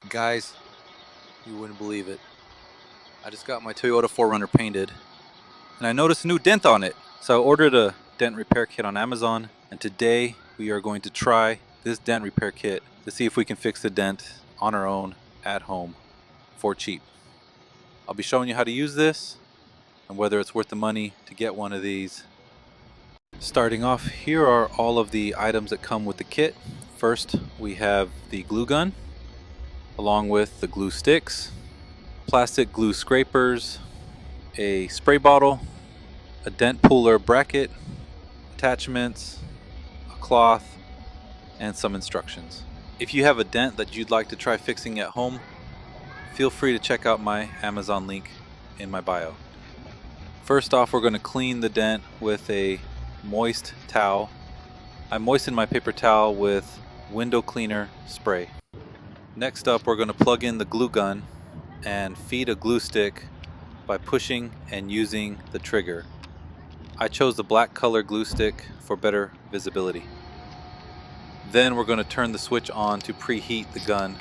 Guys, you wouldn't believe it. I just got my Toyota 4Runner painted, and I noticed a new dent on it. So I ordered a dent repair kit on Amazon, and today we are going to try this dent repair kit to see if we can fix the dent on our own at home for cheap. I'll be showing you how to use this and whether it's worth the money to get one of these. Starting off, here are all of the items that come with the kit. First, we have the glue gun, along with the glue sticks, plastic glue scrapers, a spray bottle, a dent puller bracket, attachments, a cloth, and some instructions. If you have a dent that you'd like to try fixing at home, feel free to check out my Amazon link in my bio. First off, we're going to clean the dent with a moist towel. I moisten my paper towel with window cleaner spray. Next up, we're going to plug in the glue gun and feed a glue stick by pushing and using the trigger. I chose the black color glue stick for better visibility. Then we're going to turn the switch on to preheat the gun.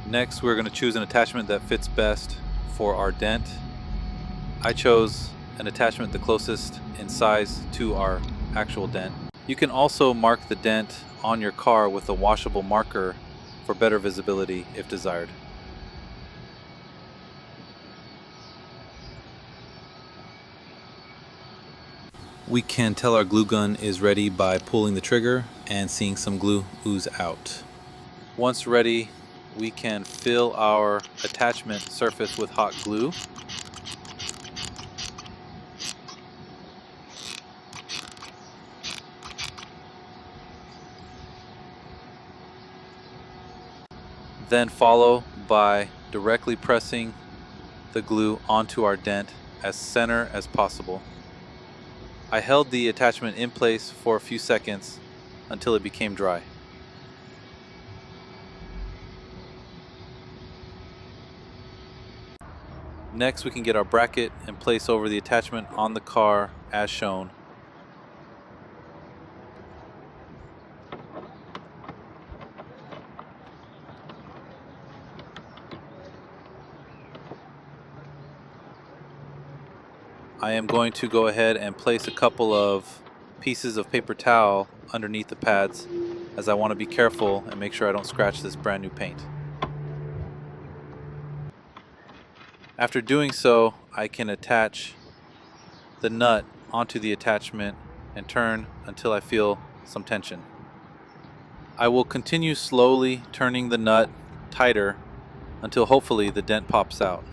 Next, we're going to choose an attachment that fits best for our dent. I chose an attachment the closest in size to our actual dent. You can also mark the dent on your car with a washable marker for better visibility if desired. We can tell our glue gun is ready by pulling the trigger and seeing some glue ooze out. Once ready, we can fill our attachment surface with hot glue. Then follow by directly pressing the glue onto our dent as center as possible. I held the attachment in place for a few seconds until it became dry. Next, we can get our bracket and place over the attachment on the car as shown. I am going to go ahead and place a couple of pieces of paper towel underneath the pads, as I want to be careful and make sure I don't scratch this brand new paint. After doing so, I can attach the nut onto the attachment and turn until I feel some tension. I will continue slowly turning the nut tighter until hopefully the dent pops out.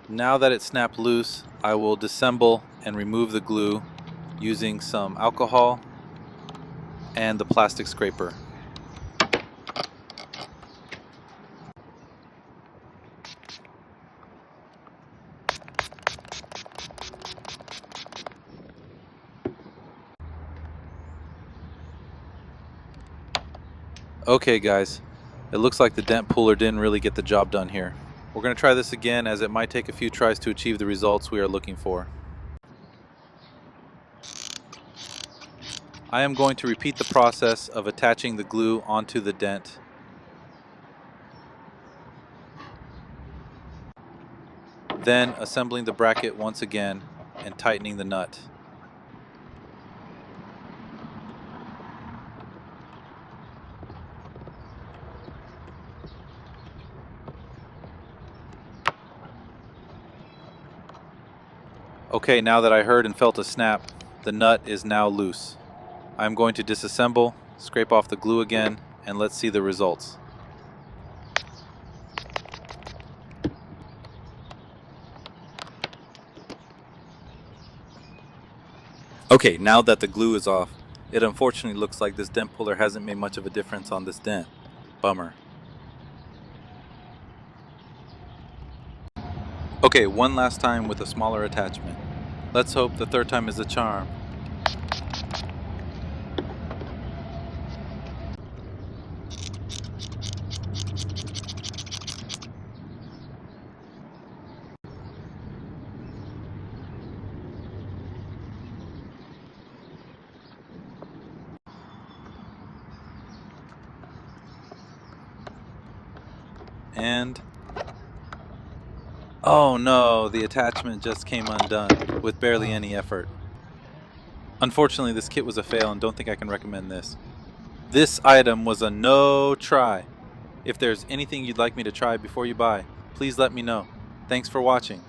Now that it snapped loose, I will disassemble and remove the glue using some alcohol and the plastic scraper. Okay guys, it looks like the dent puller didn't really get the job done here. We're going to try this again, as it might take a few tries to achieve the results we are looking for. I am going to repeat the process of attaching the glue onto the dent. Then assembling the bracket once again and tightening the nut. Okay, now that I heard and felt a snap, the nut is now loose. I'm going to disassemble, scrape off the glue again, and let's see the results. Okay, now that the glue is off, it unfortunately looks like this dent puller hasn't made much of a difference on this dent. Bummer. Okay, one last time with a smaller attachment. Let's hope the third time is the charm. and... oh no, the attachment just came undone with barely any effort. Unfortunately, this kit was a fail and don't think I can recommend this. This item was a no try. If there's anything you'd like me to try before you buy, please let me know. Thanks for watching.